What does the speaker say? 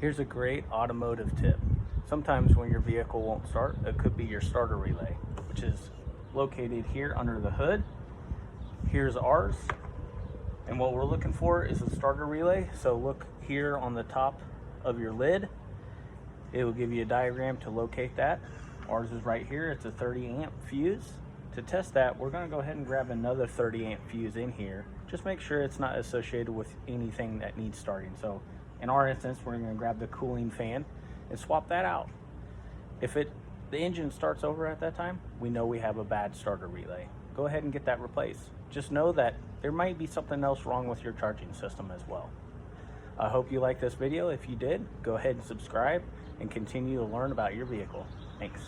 Here's a great automotive tip. Sometimes when your vehicle won't start, it could be your starter relay, which is located here under the hood. Here's ours. And what we're looking for is a starter relay. So look here on the top of your lid. It will give you a diagram to locate that. Ours is right here. It's a 30 amp fuse. To test that, we're going to go ahead and grab another 30 amp fuse in here. Just make sure it's not associated with anything that needs starting. So in our instance, we're going to grab the cooling fan and swap that out. If the engine starts over at that time, we know we have a bad starter relay. Go ahead and get that replaced. Just know that there might be something else wrong with your charging system as well. I hope you liked this video. If you did, go ahead and subscribe and continue to learn about your vehicle. Thanks.